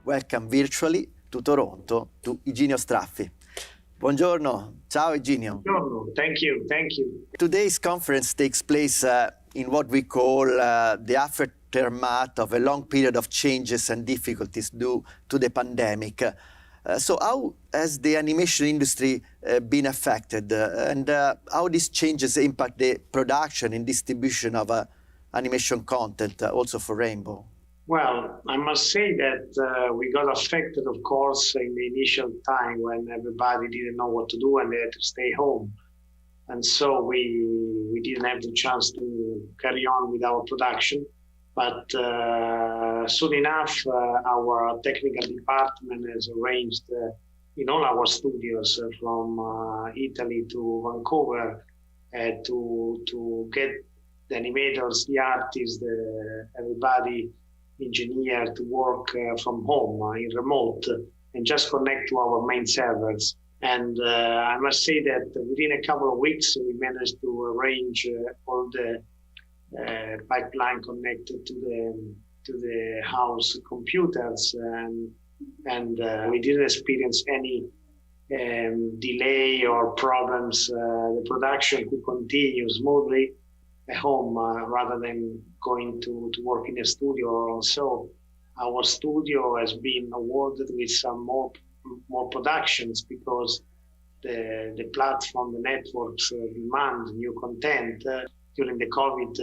welcome virtually to Toronto to Iginio Straffi. Buongiorno. Ciao Iginio. Buongiorno. Thank you. Today's conference takes place in what we call the aftermath of a long period of changes and difficulties due to the pandemic. So how has the animation industry been affected and how these changes impact the production and distribution of animation content also for Rainbow? Well, I must say that we got affected, of course, in the initial time when everybody didn't know what to do and they had to stay home. And so we didn't have the chance to carry on with our production. But soon enough, our technical department has arranged in all our studios from Italy to Vancouver to get the animators, the artists, everybody, engineer to work from home in remote and just connect to our main servers. And I must say that within a couple of weeks, we managed to arrange all the pipeline connected to the house computers, and we didn't experience any delay or problems. The production could continue smoothly at home rather than going to work in a studio. So our studio has been awarded with some more productions because the platform, the networks demand new content. During the COVID,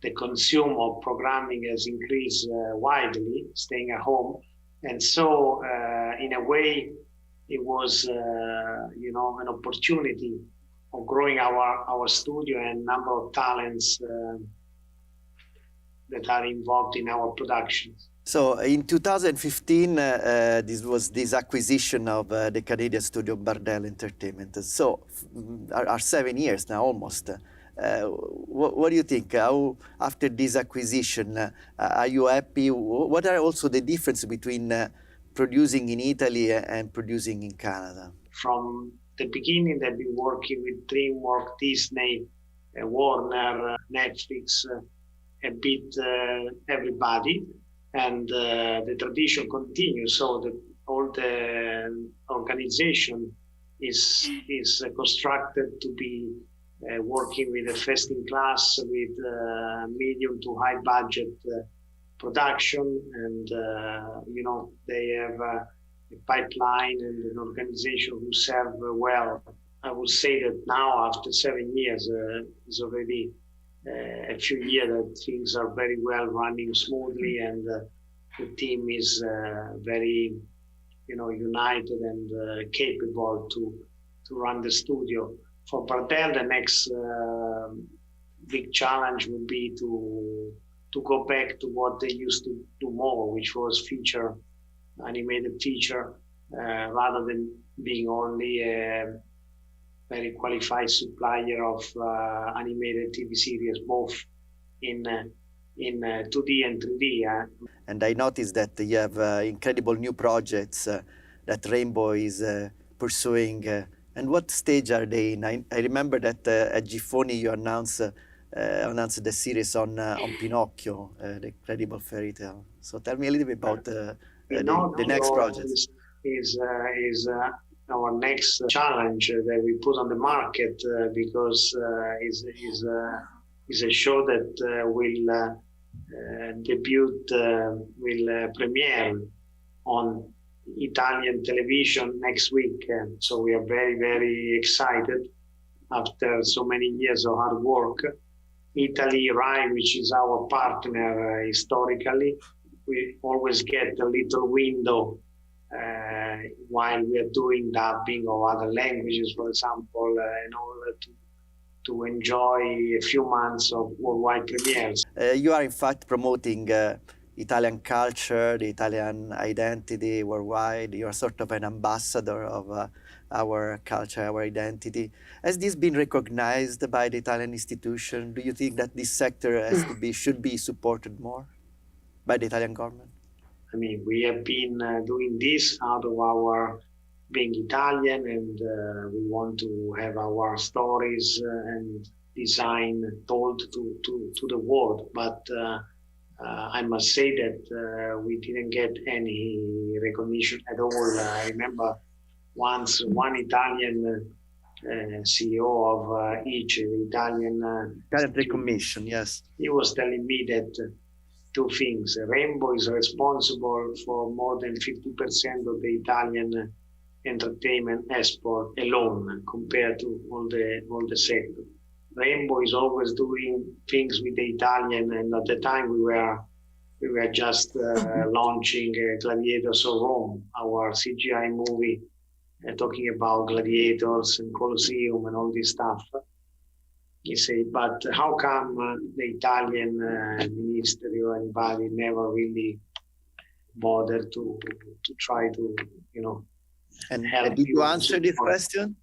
the consume of programming has increased widely, staying at home. And so in a way, it was an opportunity of growing our studio and number of talents that are involved in our productions. So in 2015, this acquisition of the Canadian studio Bardel Entertainment. So are 7 years now almost. What do you think? How, after this acquisition, are you happy? What are also the difference between producing in Italy and producing in Canada? From the beginning, they've been working with DreamWorks, Disney, Warner, Netflix, a bit everybody, and the tradition continues. So all the organization is constructed to be working with a first-in-class, with medium to high budget production, and they have a pipeline and an organization who serve well. I would say that now, after 7 years, it's already a few years that things are very well running smoothly, and the team is very, united and capable to run the studio. For Bardel, the next big challenge would be to go back to what they used to do more, which was animated feature, rather than being only a very qualified supplier of animated TV series, both in 2D and 3D. And I noticed that you have incredible new projects that Rainbow is pursuing. And what stage are they in? I remember that at Giffoni you announced the series on Pinocchio, the incredible fairy tale. So tell me a little bit about the next project. Is our next challenge that we put on the market because is a show that will will premiere on Italian television next week. So we are very, very excited after so many years of hard work. Italy, RAI, which is our partner historically, we always get a little window while we are doing dubbing of other languages, for example, in order to enjoy a few months of worldwide premieres. You are in fact promoting Italian culture, the Italian identity worldwide. You're sort of an ambassador of our culture, our identity. Has this been recognized by the Italian institution? Do you think that this sector should be supported more by the Italian government? I mean, we have been doing this out of our being Italian, and we want to have our stories and design told to the world. But I must say that we didn't get any recognition at all. I remember once one Italian CEO of each Italian Talent recognition, yes. he was telling me that two things. Rainbow is responsible for more than 50% of the Italian entertainment export alone compared to all the sector. Rainbow is always doing things with the Italian, and at the time we were just launching Gladiators of Rome, our CGI movie talking about gladiators and Colosseum and all this stuff. You say, but how come the Italian ministry or anybody never really bothered to try to, And help did you you? answer this question?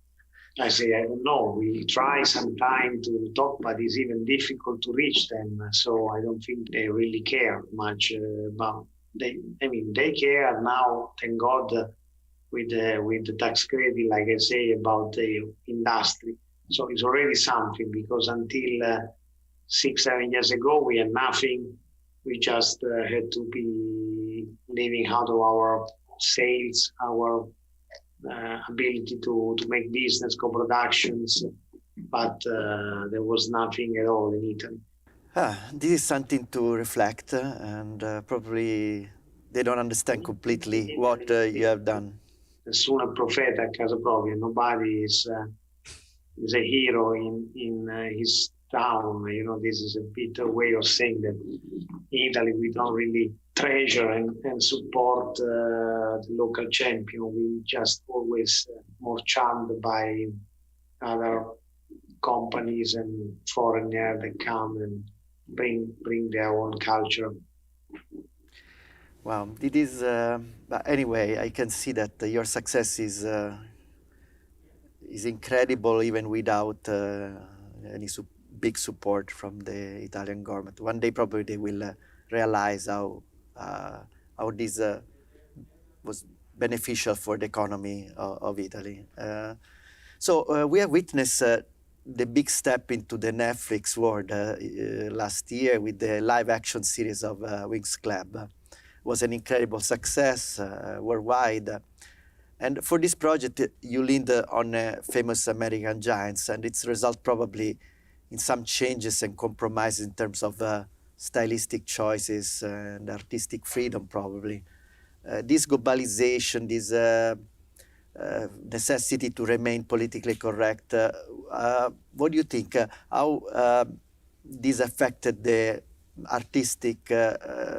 I say, I don't know. We try sometime to talk, but it's even difficult to reach them. So I don't think they really care much about. They care now. Thank God, with the tax credit, like I say, about the industry. So it's already something because until 6-7 years ago, we had nothing. We just had to be living out of our sales, our ability to make business, co-productions, but there was nothing at all in Italy. This is something to reflect, and probably they don't understand completely what you have done. Nessuno è profeta a casa propria. Nobody is a hero in his town. This is a bitter way of saying that in Italy we don't really treasure and support the local champion. We just always more charmed by other companies and foreigners that come and bring their own culture. Wow, it is. But anyway, I can see that your success is incredible, even without any big support from the Italian government. One day, probably they will realize how this was beneficial for the economy of Italy. So we have witnessed the big step into the Netflix world last year with the live-action series of Winx Club. Was an incredible success worldwide. And for this project, you leaned on famous American giants, and its result probably in some changes and compromises in terms of stylistic choices and artistic freedom, probably. This globalization, this necessity to remain politically correct, what do you think? How this affected the artistic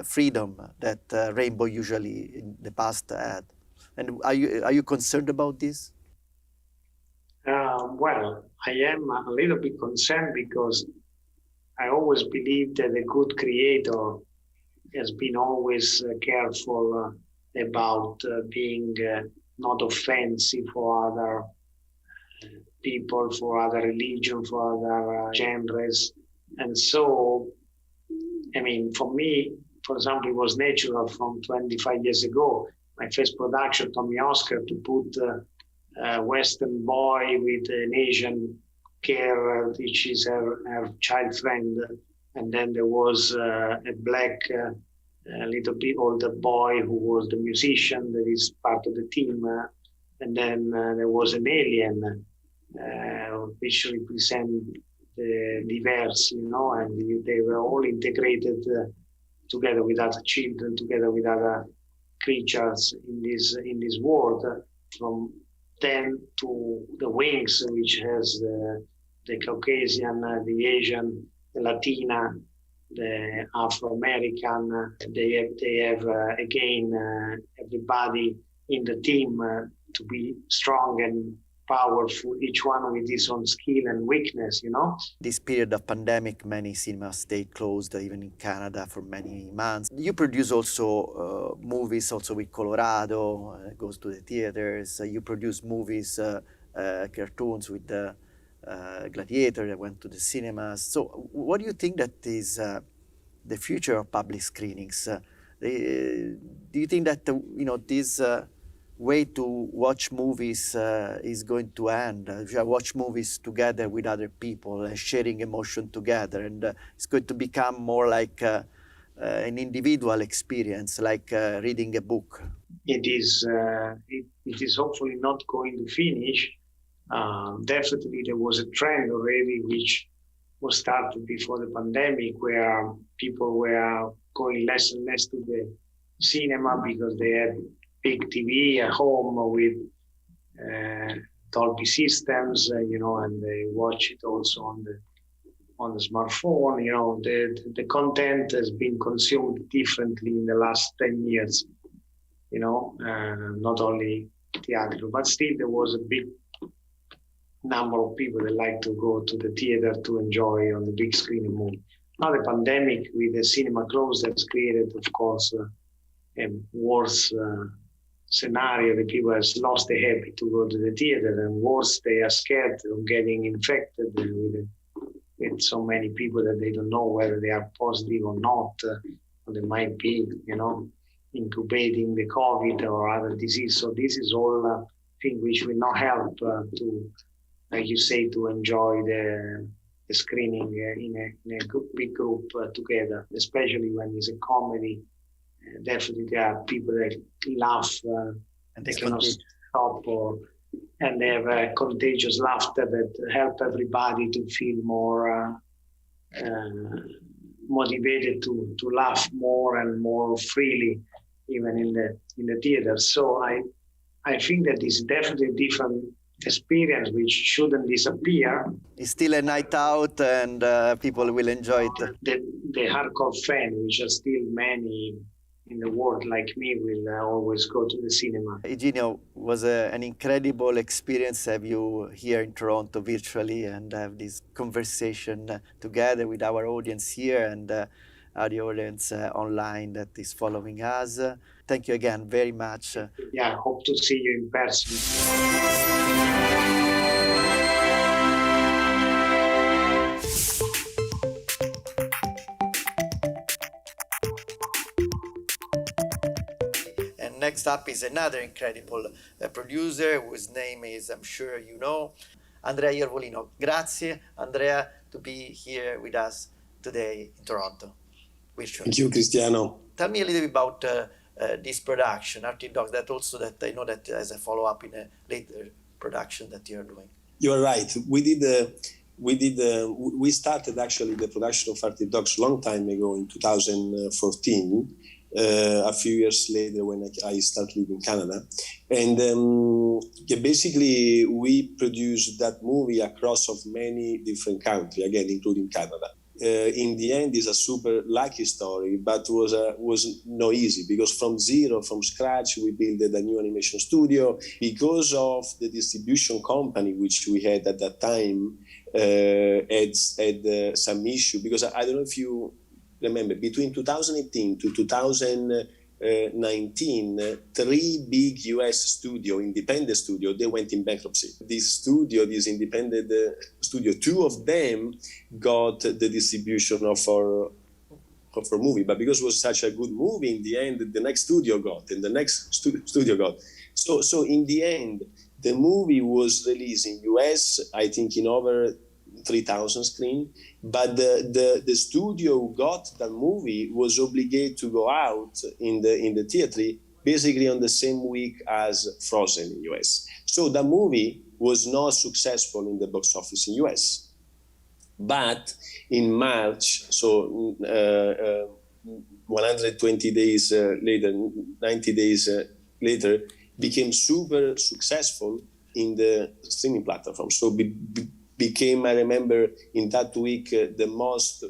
freedom that Rainbow usually in the past had? And are you concerned about this? Well, I am a little bit concerned because I always believe that a good creator has been always careful about being not offensive for other people, for other religion, for other genres. And so, for me, for example, it was natural from 25 years ago, my first production, Tommy Oscar, to put a Western boy with an Asian carer, which is her child friend. And then there was a black, a little bit older boy who was the musician that is part of the team. And then there was an alien, which represent the diverse, and they were all integrated together with other children, together with other creatures in this world, from then to the wings, which has the Caucasian, the Asian, the Latina, the Afro-American. They have again everybody in the team to be strong and powerful, each one with his own skill and weakness, This period of pandemic, many cinemas stayed closed, even in Canada, for many months. You produce also movies, also with Colorado, goes to the theaters. You produce movies, cartoons with the Gladiator that went to the cinemas. So what do you think that is the future of public screenings? Do you think that, this way to watch movies is going to end? If you watch movies together with other people, sharing emotion together, and it's going to become more like an individual experience, like reading a book. It is hopefully not going to finish. Definitely there was a trend already which was started before the pandemic, where people were going less and less to the cinema because they had big TV at home with Dolby systems, and they watch it also on the smartphone. The content has been consumed differently in the last 10 years. Not only theater, but still there was a big number of people that like to go to the theater to enjoy on the big screen a movie. Now the pandemic with the cinema closed has created, of course, a worse scenario. The people have lost the habit to go to the theater, and worse, they are scared of getting infected with so many people that they don't know whether they are positive or not, or they might be, incubating the COVID or other disease. So this is all thing which will not help to, like you say, to enjoy the screening in a big group together, especially when it's a comedy. Definitely there are people that laugh and they cannot stop, and they have a contagious laughter that help everybody to feel more motivated to laugh more and more freely, even in the theater. So I think that is definitely a different experience which shouldn't disappear. It's still a night out, and people will enjoy it. The hardcore fan, which are still many in the world like me, will always go to the cinema. Iginio, was an incredible experience have you here in Toronto virtually and have this conversation together with our audience here and the audience online that is following us. Thank you again very much. Yeah, hope to see you in person. Next up is another incredible producer whose name is, I'm sure you know, Andrea Iervolino. Grazie, Andrea, to be here with us today in Toronto. Virtually. Thank you, Cristiano. Tell me a little bit about this production, Arctic Dogs, that also that I know that as a follow-up in a later production that you're doing. You're right. We started actually the production of Arctic Dogs a long time ago in 2014. A few years later when I started living in Canada. And basically we produced that movie across of many different countries, again, including Canada. In the end, it's a super lucky story, but was not easy because from scratch, we built a new animation studio. Because of the distribution company, which we had at that time, had some issue, because I don't know if you remember, between 2018 to 2019, 3 big US studio, independent studio, they went in bankruptcy. This independent studio, 2 of them got the distribution of our movie, but because it was such a good movie, in the end, the next studio got, and the next studio got. So in the end, the movie was released in US, I think in over 3,000 screens, but the studio who got the movie was obligated to go out in the theater basically on the same week as Frozen in US. So the movie was not successful in the box office in US. But in March, so 120 days later, 90 days later, became super successful in the streaming platform. So became, I remember, in that week, the most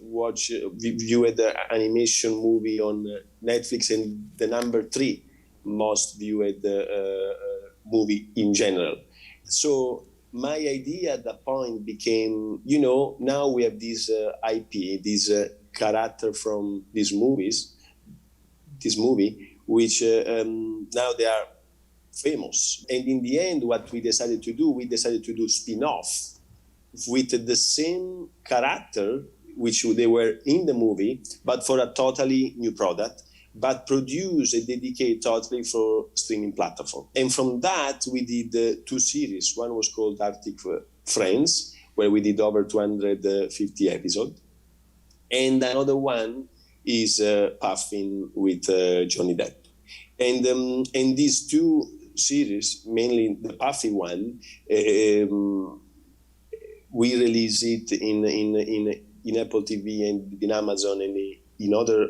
viewed animation movie on Netflix and the number 3 most viewed movie in general. So my idea at that point became, now we have this IP, this character from this movie, which now they are famous. And in the end, what we decided to do spin-off with the same character, which they were in the movie, but for a totally new product, but produce and dedicate totally for streaming platform. And from that, we did 2 series. One was called Arctic Friends, where we did over 250 episodes. And another one is Puffin with Johnny Depp. And these two series, mainly the Puffy one, we release it in Apple TV and in Amazon and in other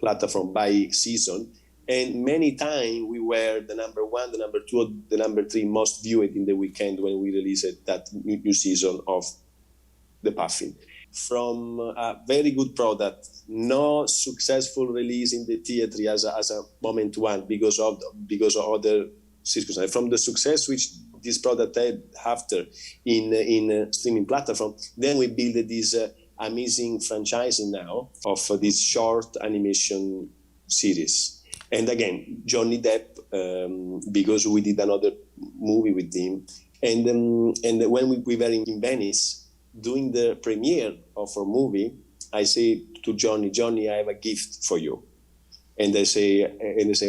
platform by season. And many times we were the number one, the number two, or the number three most viewed in the weekend when we released that new season of the Puffin. From a very good product, no successful release in the theater as a moment one because of other circumstances. From the success which this product had after in streaming platform, then we built this amazing franchising now of this short animation series. And again, Johnny Depp, because we did another movie with him. And when we were in Venice doing the premiere of our movie, I say to Johnny, I have a gift for you. And they say,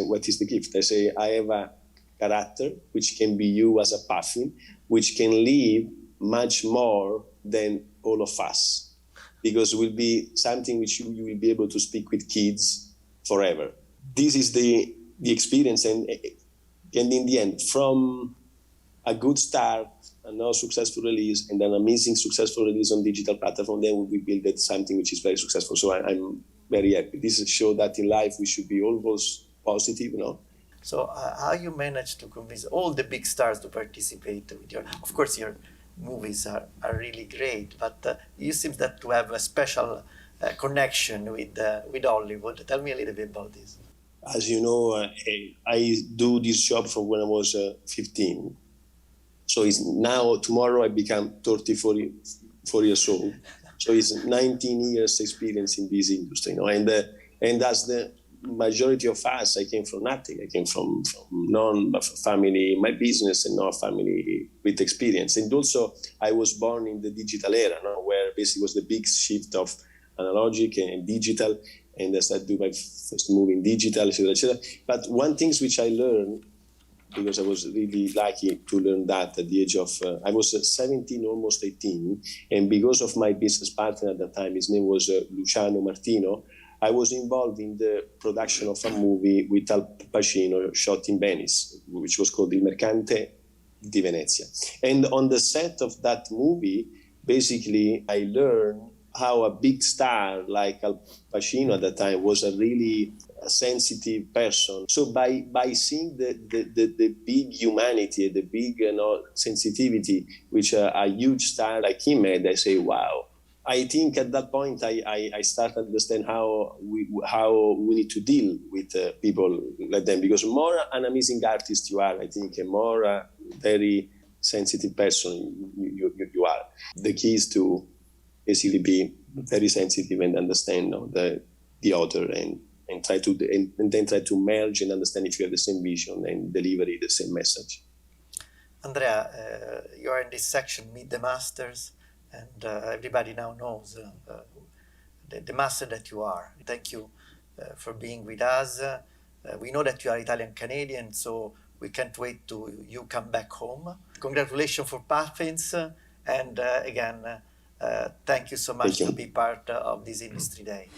what is the gift? I say, I have a character which can be you as a Puffin, which can live much more than all of us, because it will be something which you will be able to speak with kids forever. This is the experience, and in the end, from a good start, a no successful release, and an amazing successful release on digital platform, then we built something which is very successful. So I'm very happy. This shows that in life we should be always positive, you know. So how you managed to convince all the big stars to participate with your? Of course, your movies are really great, but you seem that to have a special connection with Hollywood. Tell me a little bit about this. As you know, I do this job from when I was 15. So it's now, tomorrow I become 34 years old. So it's 19 years experience in this industry, you know. And as the majority of us, I came from nothing. I came from non-family, my business, and not family with experience. And also, I was born in the digital era, you know, where basically was the big shift of analogic and digital. And I started to do my first movie in digital, etc., etc. But one thing which I learned, because I was really lucky to learn that at the age of, I was 17, almost 18. And because of my business partner at the time, his name was Luciano Martino, I was involved in the production of a movie with Al Pacino shot in Venice, which was called Il Mercante di Venezia. And on the set of that movie, basically, I learned how a big star like Al Pacino at the time was a really sensitive person. So by seeing the big humanity, the big sensitivity which a huge star like him had, I say, wow. I think at that point I started to understand how we need to deal with people like them, because more an amazing artist you are, I think, and more a very sensitive person you are. The key is to basically be very sensitive and understand the other and try to and then try to merge and understand if you have the same vision and deliver the same message. Andrea, you are in this section, Meet the Masters, and everybody now knows the master that you are. Thank you for being with us. We know that you are Italian-Canadian, so we can't wait to you come back home. Congratulations for Puffins, and again, thank you so much to be part of this Industry Day.